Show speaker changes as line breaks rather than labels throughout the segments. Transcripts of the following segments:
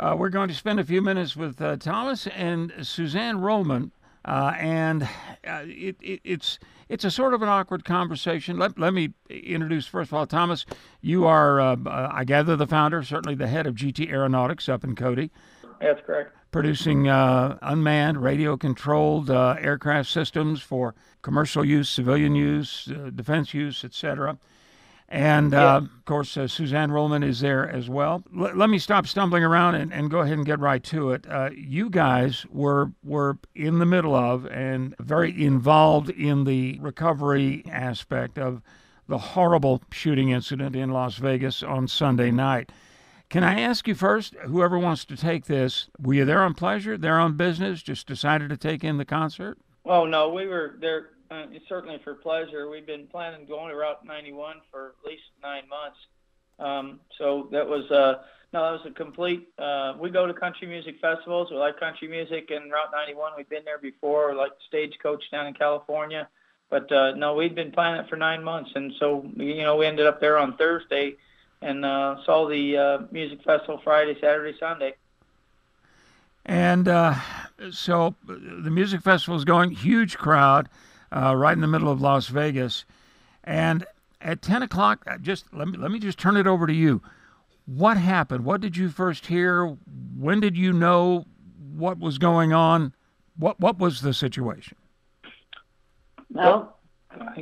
We're going to spend a few minutes with Thomas and Suzanne Rollman, and it's a sort of an awkward conversation. Let me introduce first of all, Thomas. You are, I gather, the founder, certainly the head of GT Aeronautics up in Cody,
That's correct.
producing unmanned radio-controlled aircraft systems for commercial use, civilian use, defense use, etc. And
Yeah.
of course, Suzanne Rollman is there as well. Let me stop stumbling around and go ahead and get right to it. You guys were in the middle of and very involved in the recovery aspect of the horrible shooting incident in Las Vegas on Sunday night. Can I ask you first, whoever wants to take this, were you there on pleasure, there on business, just decided to take in the concert?
Oh no, we were there certainly for pleasure. We've been planning going to Route 91 for at least 9 months. So that was no, that was a complete. We go to country music festivals. We like country music, and Route 91. We've been there before, like Stagecoach down in California. But no, we'd been planning it for 9 months, and so we ended up there on Thursday, and saw the music festival Friday, Saturday, Sunday.
And so the music festival is going, huge crowd, right in the middle of Las Vegas. And at 10 o'clock, let me just turn it over to you. What happened? What did you first hear? When did you know what was going on? What was the situation?
Well,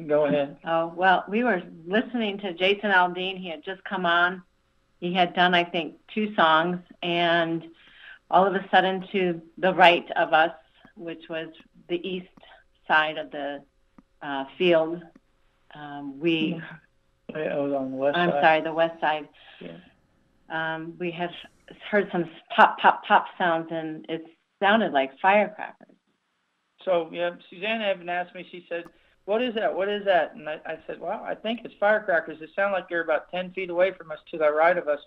Go ahead.
well, we were listening to Jason Aldean. He had just come on. He had done, I think, 2 songs, and all of a sudden to the right of us, which was the east side of the field, we...
I was on the west
I'm
side.
sorry, the west side.
Yeah.
We had heard some pop, pop, pop sounds, and it sounded like firecrackers.
So, yeah, Suzanne even asked me, she said, what is that? What is that? And I said, well, I think it's firecrackers. It sounded like they're about 10 feet away from us to the right of us.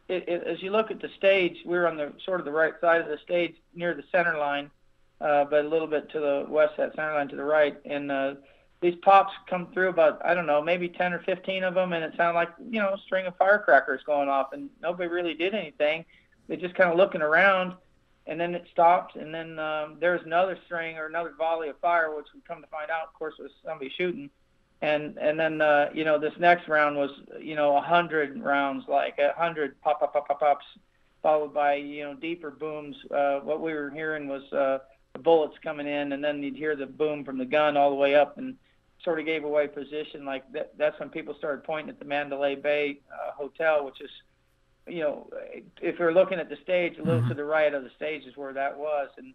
As you look at the stage, we're on the sort of the right side of the stage near the center line, but a little bit to the west, that center line to the right. And these pops come through about, I don't know, maybe 10 or 15 of them, and it sounded like, a string of firecrackers going off, and nobody really did anything. They just kind of looking around. And then it stopped, and then there was another string or another volley of fire, which we come to find out, of course, was somebody shooting. And then this next round was 100 rounds, like 100 pop pop pop pop pops, followed by deeper booms. What we were hearing was the bullets coming in, and then you'd hear the boom from the gun all the way up, and sort of gave away position. Like that's when people started pointing at the Mandalay Bay Hotel, which is, if you're looking at the stage, a little to the right of the stage is where that was. And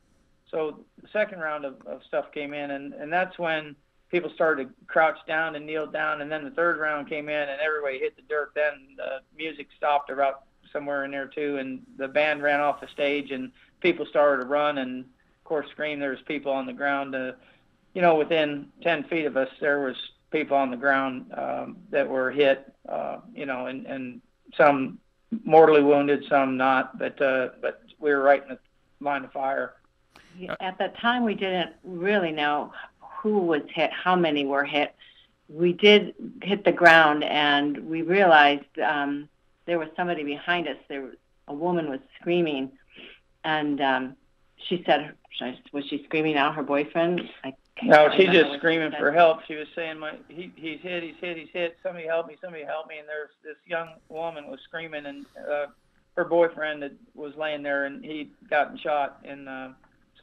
so the second round of stuff came in, and that's when people started to crouch down and kneel down. And then the third round came in, and everybody hit the dirt. Then the music stopped about somewhere in there, too, and the band ran off the stage, and people started to run and, of course, scream. There was people on the ground. Within 10 feet of us, there was people on the ground that were hit, and some mortally wounded, some not, but we were right in the line of fire.
At the time, we didn't really know who was hit, how many were hit. We did hit the ground, and we realized there was somebody behind us. A woman was screaming, and she said, was she screaming out her boyfriend?
No, she's just screaming for help. She was saying, he's hit, he's hit, he's hit. Somebody help me, somebody help me. And there's this young woman was screaming, and her boyfriend was laying there, and he'd gotten shot. And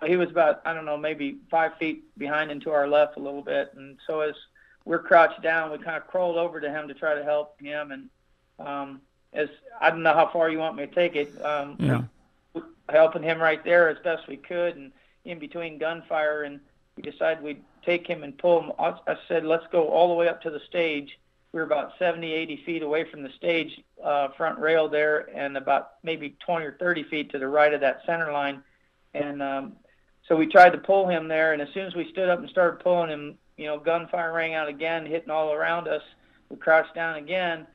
so he was about, I don't know, maybe 5 feet behind and to our left a little bit. And so as we're crouched down, we kind of crawled over to him to try to help him. And as I don't know how far you want me to take it, helping him right there as best we could, and in between gunfire, and we decided we'd take him and pull him. I said, let's go all the way up to the stage. We were about 70, 80 feet away from the stage front rail there, and about maybe 20 or 30 feet to the right of that center line. And so we tried to pull him there, and as soon as we stood up and started pulling him, gunfire rang out again, hitting all around us. We crouched down again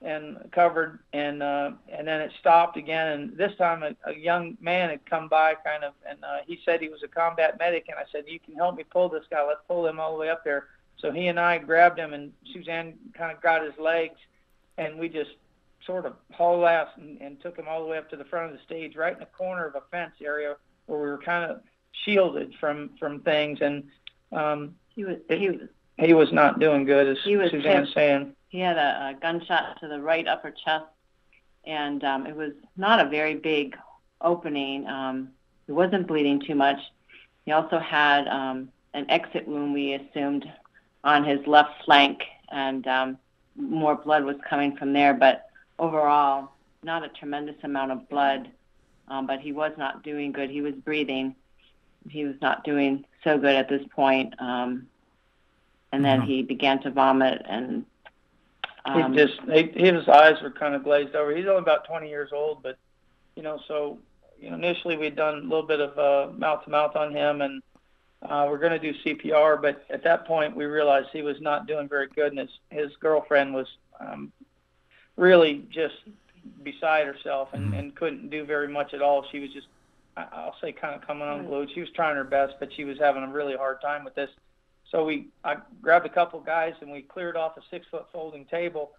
and covered, and then it stopped again. And this time a young man had come by and he said he was a combat medic, and I said, you can help me pull this guy. Let's pull him all the way up there. So he and I grabbed him, and Suzanne kind of got his legs, and we just sort of hauled ass and took him all the way up to the front of the stage, right in the corner of a fence area where we were kind of shielded from things. And he was not doing good, as Suzanne's saying.
He had a gunshot to the right upper chest, and it was not a very big opening. He wasn't bleeding too much. He also had an exit wound, we assumed, on his left flank, and more blood was coming from there. But overall, not a tremendous amount of blood, but he was not doing good. He was breathing. He was not doing so good at this point. And then he began to vomit, and
his eyes were kind of glazed over. He's only about 20 years old, but so initially we'd done a little bit of mouth-to-mouth on him, and we're going to do CPR. But at that point, we realized he was not doing very good, and his girlfriend was really just beside herself and couldn't do very much at all. She was just, I'll say, kind of coming unglued. She was trying her best, but she was having a really hard time with this. So I grabbed a couple guys, and we cleared off a 6-foot folding table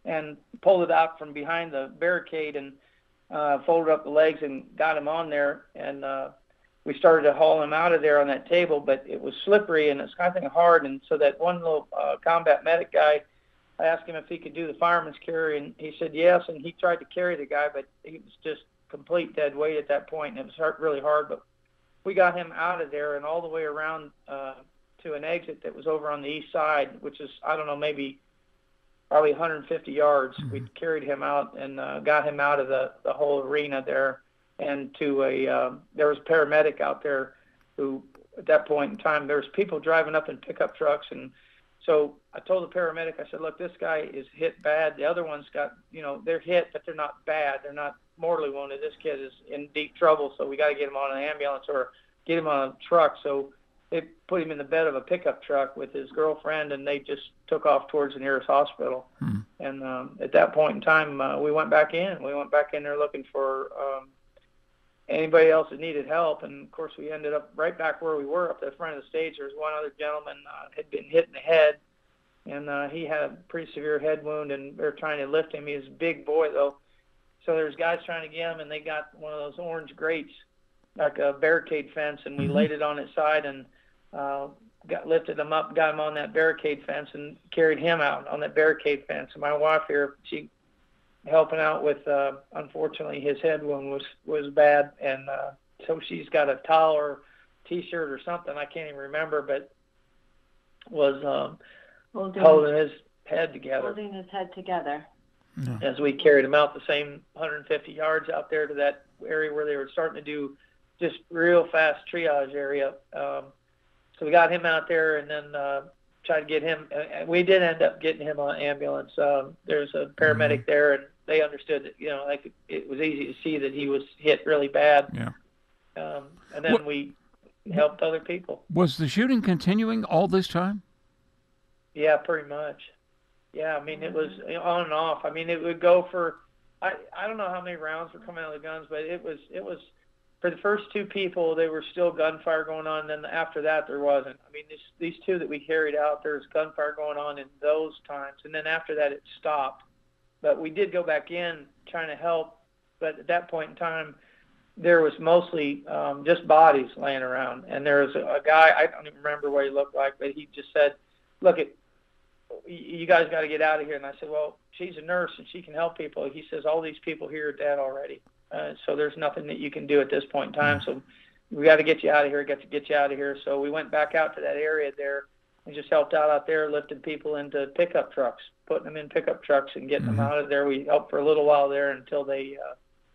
and pulled it out from behind the barricade and folded up the legs and got him on there. And we started to haul him out of there on that table, but it was slippery and it's kind of hard. And so that one little combat medic guy, I asked him if he could do the fireman's carry, and he said yes. And he tried to carry the guy, but he was just complete dead weight at that point, and it was really hard. But we got him out of there and all the way around to an exit that was over on the east side, which is, I don't know, probably 150 yards. We carried him out and got him out of the whole arena there, and to there was a paramedic out there who, at that point in time, there was people driving up in pickup trucks. And so I told the paramedic, I said, look, this guy is hit bad. The other one's got, they're hit, but they're not bad. They're not mortally wounded. This kid is in deep trouble, so we got to get him on an ambulance or get him on a truck. So they put him in the bed of a pickup truck with his girlfriend, and they just took off towards the nearest hospital. And at that point in time, we went back in. We went back in there looking for anybody else that needed help. And, of course, we ended up right back where we were, up at the front of the stage. There was one other gentleman had been hit in the head, and he had a pretty severe head wound, and they were trying to lift him. He was a big boy, though. So there's guys trying to get him, and they got one of those orange grates, like a barricade fence, and we laid it on its side and lifted him up, got him on that barricade fence, and carried him out on that barricade fence. And my wife here, she helping out with, unfortunately, his head wound was bad, and so she's got a towel or T-shirt or something, I can't even remember, but was holding his head together.
Holding his head together.
As we carried him out the same 150 yards out there to that area where they were starting to do just real fast triage area. So we got him out there, and then tried to get him. And we did end up getting him on an ambulance. There's a paramedic there, and they understood that it was easy to see that he was hit really bad.
Yeah.
And then we helped other people.
Was the shooting continuing all this time?
Yeah, pretty much. Yeah, I mean, it was on and off. I mean, it would go for I don't know how many rounds were coming out of the guns, but it was for the first two people, there was still gunfire going on. And then after that, there wasn't. I mean, these two that we carried out, there was gunfire going on in those times. And then after that, it stopped. But we did go back in trying to help. But at that point in time, there was mostly just bodies laying around. And there was a guy, I don't even remember what he looked like, but he just said, look, you guys got to get out of here. And I said, well, she's a nurse and she can help people. He says, all these people here are dead already. So there's nothing that you can do at this point in time. So we got to get you out of here, get you out of here. So we went back out to that area there and just helped out there, lifted people into pickup trucks, putting them in pickup trucks and getting them out of there. We helped for a little while there until they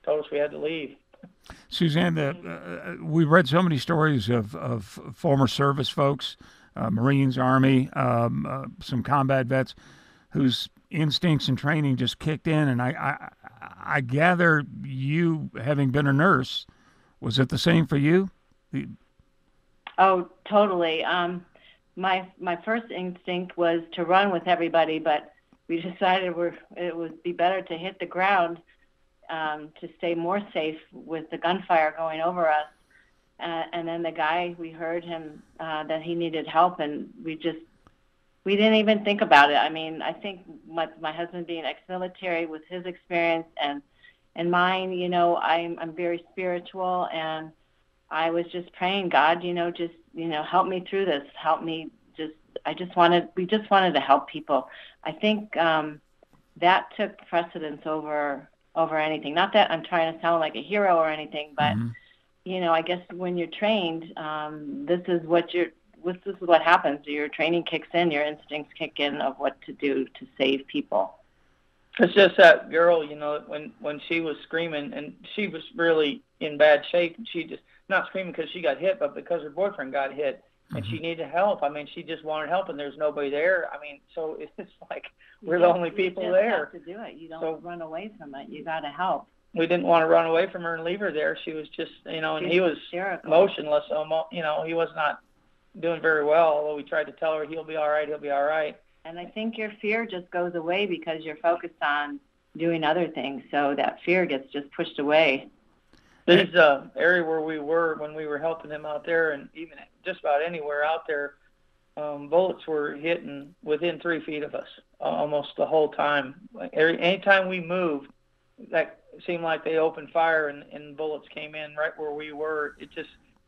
told us we had to leave.
Suzanne, we read so many stories of former service folks, Marines, Army, some combat vets whose instincts and training just kicked in. And I gather you, having been a nurse, was it the same for you?
Oh, totally. My first instinct was to run with everybody, but we decided it would be better to hit the ground to stay more safe with the gunfire going over us. And then the guy, we heard him that he needed help, and we we didn't even think about it. I mean, I think my husband being ex-military with his experience and mine, I'm very spiritual, and I was just praying, God, just help me through this. Help me. We just wanted to help people. I think that took precedence over anything. Not that I'm trying to sound like a hero or anything, but I guess when you're trained, this is what happens. Your training kicks in, your instincts kick in of what to do to save people.
It's just that girl, when she was screaming, and she was really in bad shape, and she just not screaming because she got hit, but because her boyfriend got hit, and she needed help. I mean, she just wanted help, and there's nobody there. I mean, so it's like we're the only people there.
You have to do it. You don't run away from it. You got to help.
We didn't want to run away from her and leave her there. She was just, and he was
hysterical.
Motionless. He was not doing very well, although we tried to tell her he'll be all right.
And I think your fear just goes away because you're focused on doing other things, so that fear gets just pushed away.
This area where we were when we were helping him out there, and even just about anywhere out there, bullets were hitting within 3 feet of us almost the whole time. Anytime we moved, that seemed like they opened fire and bullets came in right where we were.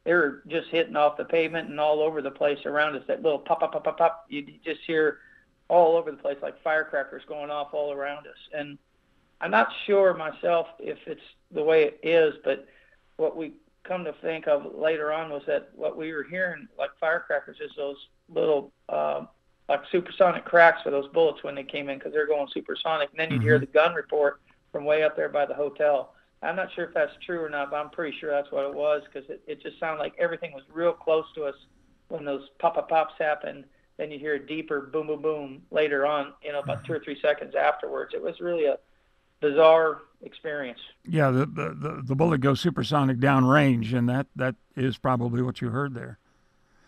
They were just hitting off the pavement and all over the place around us. That little pop, pop, pop, pop, pop. You just hear all over the place like firecrackers going off all around us. And I'm not sure myself if it's the way it is, but what we come to think of later on was that what we were hearing like firecrackers is those little like supersonic cracks for those bullets when they came in because they're going supersonic. And then you'd hear the gun report from way up there by the hotel. I'm not sure if that's true or not, but I'm pretty sure that's what it was because it just sounded like everything was real close to us when those pop-pops happened. Then you hear a deeper boom, boom, boom later on, about 2 or 3 seconds afterwards. It was really a bizarre experience.
Yeah, the bullet goes supersonic downrange, and that is probably what you heard there.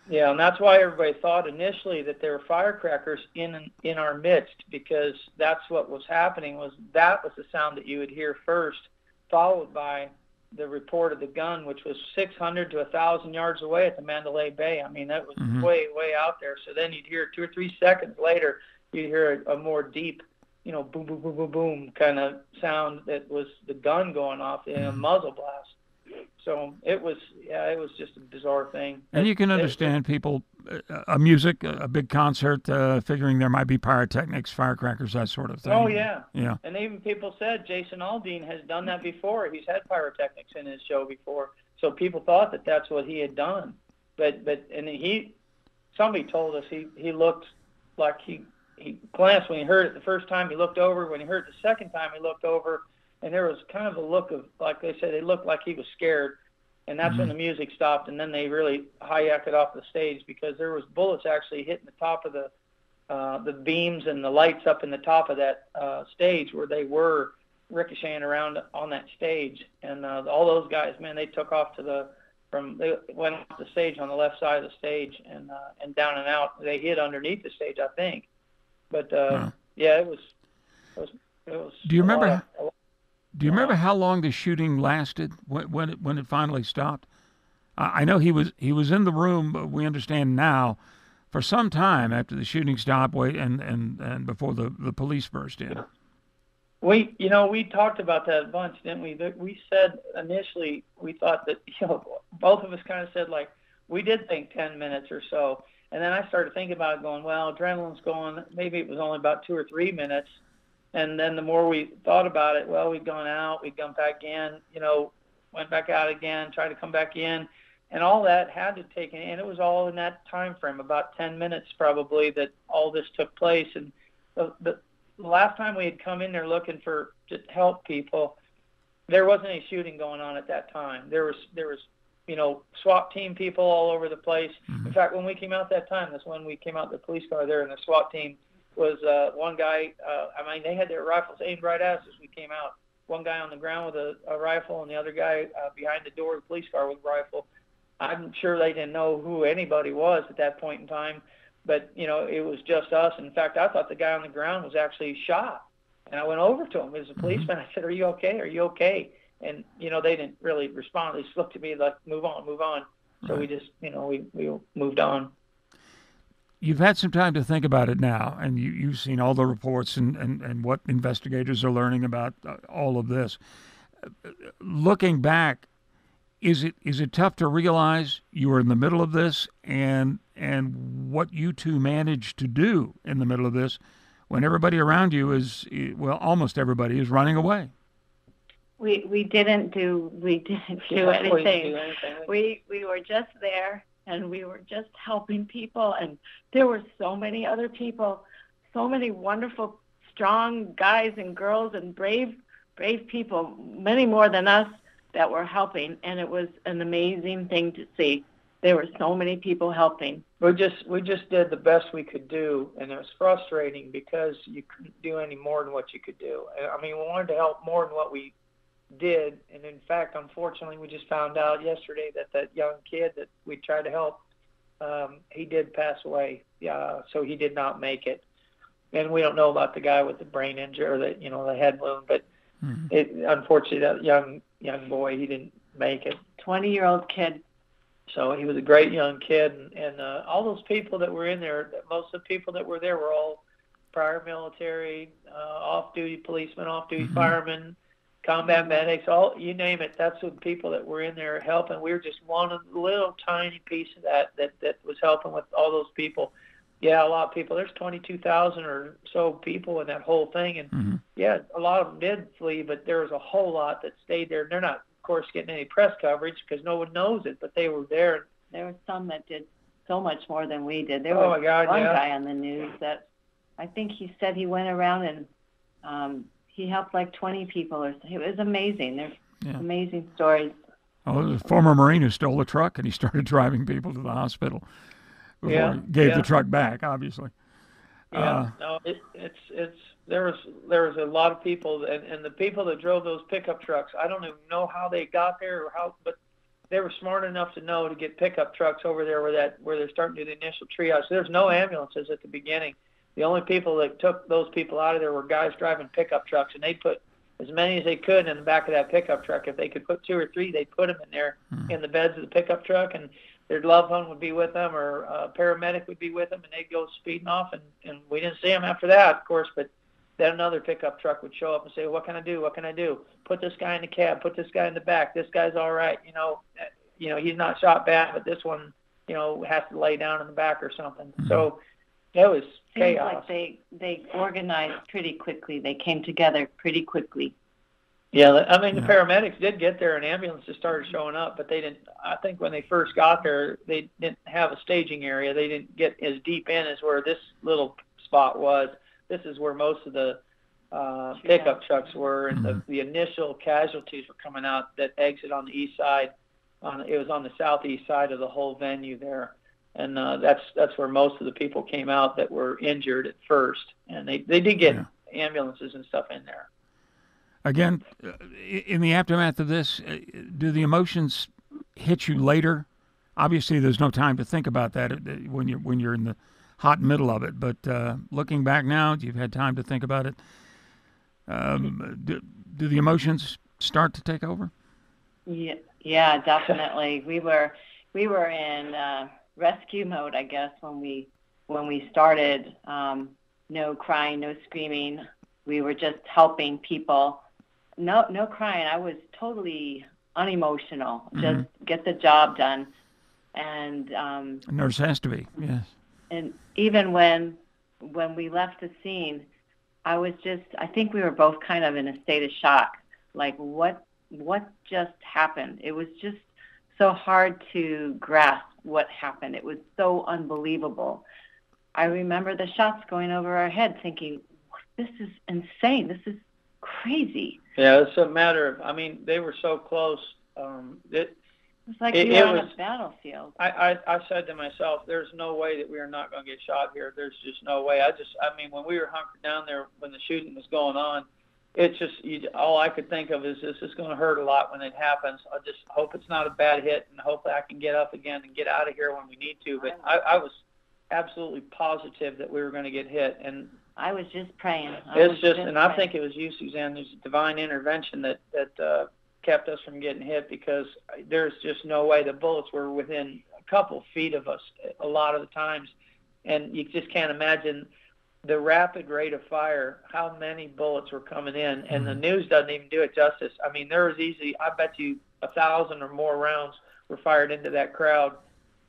Yeah, and that's why everybody thought initially that there were firecrackers in our midst because that's what was happening. That was the sound that you would hear first, followed by the report of the gun, which was 600 to 1,000 yards away at the Mandalay Bay. I mean, that was way, way out there. So then you'd hear 2 or 3 seconds later, you'd hear a more deep, boom, boom, boom, boom, boom kind of sound that was the gun going off in a muzzle blast. So it was just a bizarre thing.
And you can understand people, music, a big concert, figuring there might be pyrotechnics, firecrackers, that sort of thing.
Oh, yeah.
Yeah.
And even people said Jason Aldean has done that before. He's had pyrotechnics in his show before. So people thought that that's what he had done. Somebody told us he looked like he glanced when he heard it the first time. He looked over. When he heard it the second time, he looked over. And there was kind of a look of, like they said, it looked like he was scared. And that's when the music stopped, and then they really hi-yacked it off the stage because there was bullets actually hitting the top of the beams and the lights up in the top of that stage where they were ricocheting around on that stage. And all those guys, man, they took off they went off the stage on the left side of the stage and down and out. They hit underneath the stage, I think. But yeah, it was.
Do you remember? Do you remember how long the shooting lasted when it finally stopped? I know he was in the room, but we understand now, for some time after the shooting stopped, and before the police burst in.
We talked about that a bunch, didn't we? We said initially we thought that both of us kind of said like we did think 10 minutes or so, and then I started thinking about it, going, well, adrenaline's going. Maybe it was only about 2 or 3 minutes. And then the more we thought about it, well, we'd gone out, we'd gone back in, went back out again, tried to come back in. And all that had to take, and it was all in that time frame, about 10 minutes probably, that all this took place. And the last time we had come in there looking to help people, there wasn't any shooting going on at that time. There was SWAT team people all over the place. In fact, when we came out that time, that's when we came out the police car there, and the SWAT team was one guy, they had their rifles aimed right at us as we came out. One guy on the ground with a rifle and the other guy behind the door of the police car with a rifle. I'm sure they didn't know who anybody was at that point in time, but, it was just us. In fact, I thought the guy on the ground was actually shot. And I went over to him as a policeman. I said, "Are you okay? Are you okay?" And, they didn't really respond. They just looked at me like, move on. So we just, we moved on.
You've had some time to think about it now, and you've seen all the reports and what investigators are learning about all of this. Looking back, is it tough to realize you were in the middle of this and what you two managed to do in the middle of this when everybody around you is, well, almost everybody is running away?
We didn't do anything. We were just there, and we were just helping people, and there were so many other people, so many wonderful, strong guys and girls and brave people, many more than us, that were helping, and it was an amazing thing to see. There were so many people helping.
We just did the best we could do, and it was frustrating because you couldn't do any more than what you could do. I mean, we wanted to help more than what we did, and in fact, unfortunately, we just found out yesterday that young kid that we tried to help, he did pass away. So he did not make it, and we don't know about the guy with the brain injury or the head wound, but unfortunately, that young boy, he didn't make it.
20-year-old kid.
So he was a great young kid, and all those people that were in there, most of the people that were there were all prior military, off-duty policemen, off-duty firemen, combat medics, all, you name it. That's the people that were in there helping. We were just one little tiny piece of that was helping with all those people. Yeah, a lot of people. There's 22,000 or so people in that whole thing, and yeah, a lot of them did flee, but there was a whole lot that stayed there. And they're not, of course, getting any press coverage because no one knows it, but they were there.
There were some that did so much more than we did. There was one guy on the news that I think he said he went around and he helped like 20 people. It was amazing. There's amazing stories.
Oh, there was a former Marine who stole a truck, and he started driving people to the hospital before he gave the truck back, obviously.
No, it's there was a lot of people, and the people that drove those pickup trucks, I don't even know how they got there or how, but they were smart enough to know to get pickup trucks over there where they're starting to do the initial triage. So there's no ambulances at the beginning. The only people that took those people out of there were guys driving pickup trucks, and they put as many as they could in the back of that pickup truck. If they could put 2 or 3, they'd put them in there in the beds of the pickup truck, and their loved one would be with them, or a paramedic would be with them, and they'd go speeding off, and we didn't see them after that, of course, but then another pickup truck would show up and say, what can I do? What can I do? Put this guy in the cab. Put this guy in the back. This guy's all right. He's not shot bad, but this one, has to lay down in the back or something. So it was chaos.
Seems like they organized pretty quickly. They came together pretty quickly.
Yeah, I mean, the paramedics did get there, and ambulances started showing up, but they didn't. I think when they first got there, they didn't have a staging area. They didn't get as deep in as where this little spot was. This is where most of the pickup trucks were, and the initial casualties were coming out that exit on the east side. It was on the southeast side of the whole venue there, and that's where most of the people came out that were injured at first, and they did get ambulances and stuff in there.
Again, in the aftermath of this, do the emotions hit you later? Obviously, there's no time to think about that when you're in the hot middle of it. But looking back now, you've had time to think about it. Do the emotions start to take over?
Yeah, definitely. We were in rescue mode, I guess, when we started. No crying, no screaming. We were just helping people. No crying. I was totally unemotional. Just get the job done. And
a nurse has to be, yes.
And even when we left the scene, I think we were both kind of in a state of shock. Like, what just happened? It was just so hard to grasp what happened. It was so unbelievable. I remember the shots going over our head thinking, this is insane. This is crazy.
Yeah, it's a matter of, they were so close.
It's like we were on a battlefield.
I said to myself, there's no way that we are not going to get shot here. There's just no way. When we were hunkered down there when the shooting was going on, it's just, all I could think of is this is going to hurt a lot when it happens. I just hope it's not a bad hit, and hopefully I can get up again and get out of here when we need to. But I was absolutely positive that we were going to get hit, and
I was just praying.
I think it was you, Suzanne. There's a divine intervention that kept us from getting hit, because there's just no way. The bullets were within a couple feet of us a lot of the times, and you just can't imagine the rapid rate of fire, how many bullets were coming in, and the news doesn't even do it justice. I mean, there was easily, I bet you 1,000 or more rounds were fired into that crowd,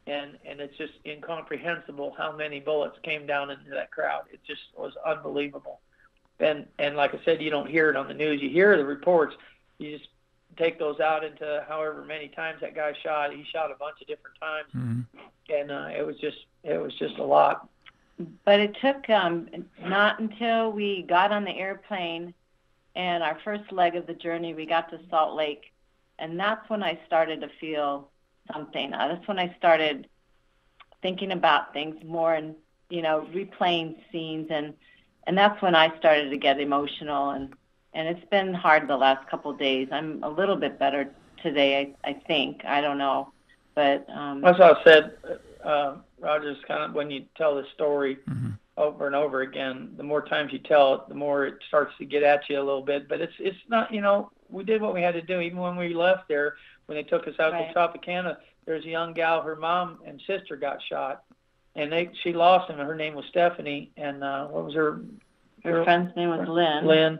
and it's just incomprehensible how many bullets came down into that crowd. It just was unbelievable. And like I said, you don't hear it on the news. You hear the reports. You just take those out into however many times that guy shot. He shot a bunch of different times, and it was just a lot.
But it took not until we got on the airplane and our first leg of the journey, we got to Salt Lake, and that's when I started to feel something. That's when I started thinking about things more and, replaying scenes, and that's when I started to get emotional, and it's been hard the last couple of days. I'm a little bit better today, I think. I don't know. But
that's what I said, Roger's kind of when you tell the story over and over again, the more times you tell it, the more it starts to get at you a little bit. But it's not, we did what we had to do. Even when we left there, when they took us out to Tropicana, there's a young gal, her mom and sister got shot, and she lost them. Her name was Stephanie, and what was her
friend's name was Lynn.
Lynn,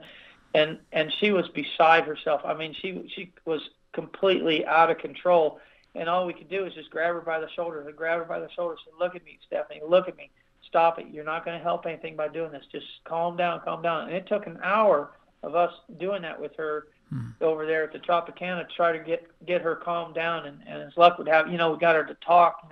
and she was beside herself. I mean, she was completely out of control. And all we could do is just grab her by the shoulder and grab her by the shoulder. Say, "Look at me, Stephanie. Look at me. Stop it. You're not going to help anything by doing this. Just calm down, calm down." And it took an hour of us doing that with her over there at the Tropicana to try to get her calmed down. And as luck would have, we got her to talk.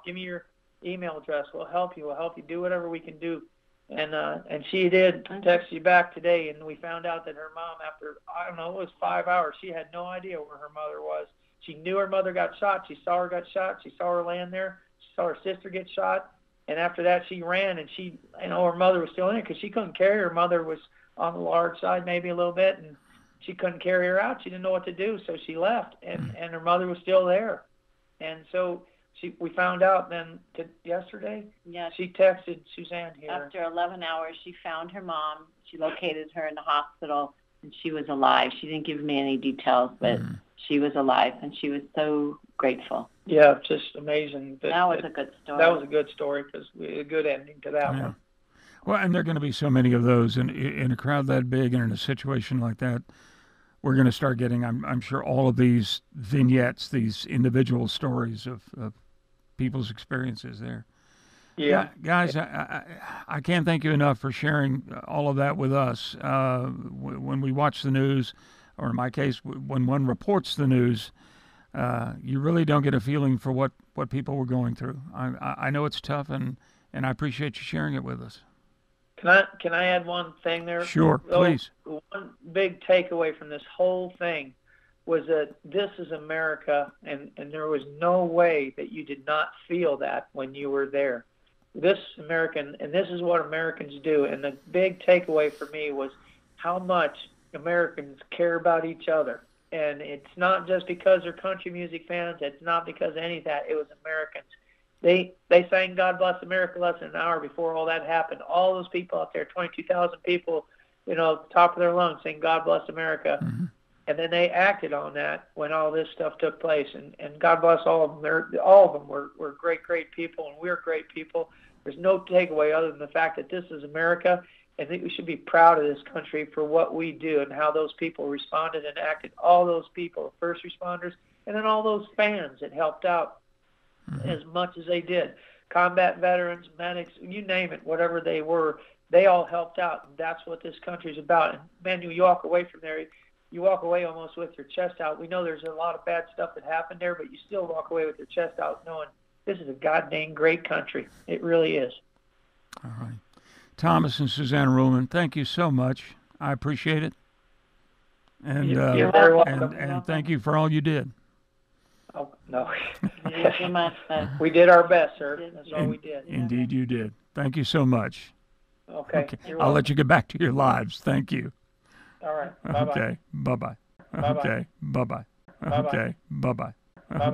Give me your email address. We'll help you. We'll help you do whatever we can do. And she did text you back today, and we found out that her mom, after, I don't know, it was 5 hours, she had no idea where her mother was. She knew her mother got shot. She saw her got shot. She saw her laying there. She saw her sister get shot. And after that, she ran, and her mother was still in it because she couldn't carry her. Her mother was on the large side maybe a little bit, and she couldn't carry her out. She didn't know what to do, so she left, and her mother was still there. And so we found out then yesterday.
Yeah.
She texted Suzanne here.
After 11 hours, she found her mom. She located her in the hospital, and she was alive. She didn't give me any details, but she was alive, and she was so grateful.
Yeah, just amazing.
That was a good story.
That was a good story because a good ending to that one.
Well, and there are going to be so many of those in a crowd that big and in a situation like that. We're going to start getting, I'm sure, all of these vignettes, these individual stories of people's experiences there.
Yeah.
Guys, I can't thank you enough for sharing all of that with us. When we watch the news, or in my case, when one reports the news, you really don't get a feeling for what people were going through. I know it's tough, and I appreciate you sharing it with us.
Can I add one thing there?
Sure, please.
One big takeaway from this whole thing was that this is America, and there was no way that you did not feel that when you were there. This American, and this is what Americans do, and the big takeaway for me was how much Americans care about each other. And it's not just because they're country music fans. It's not because of any of that. It was Americans. They sang God Bless America less than an hour before all that happened. All those people out there, 22,000 people, top of their lungs saying God Bless America. And then they acted on that when all this stuff took place. And God bless all of them. All of them were great, great people, and we're great people. There's no takeaway other than the fact that this is America. I think we should be proud of this country for what we do and how those people responded and acted. All those people, first responders, and then all those fans that helped out as much as they did. Combat veterans, medics, you name it, whatever they were, they all helped out. And that's what this country's about. And, man, you walk away from there, you walk away almost with your chest out. We know there's a lot of bad stuff that happened there, but you still walk away with your chest out knowing this is a goddamn great country. It really is.
All right. Thomas and Suzanne Ruhlman, thank you so much. I appreciate it. And
you're very welcome.
And thank you for all you did.
Oh, no.
So much,
we did our best, sir. That's all we did.
Indeed you did. Thank you so much.
Okay.
I'll let you get back to your lives. Thank you.
All right. Bye-bye.
Okay. Bye-bye.
Bye-bye.
Okay. Bye-bye.
Bye-bye.
Okay. Bye-bye.
Bye-bye.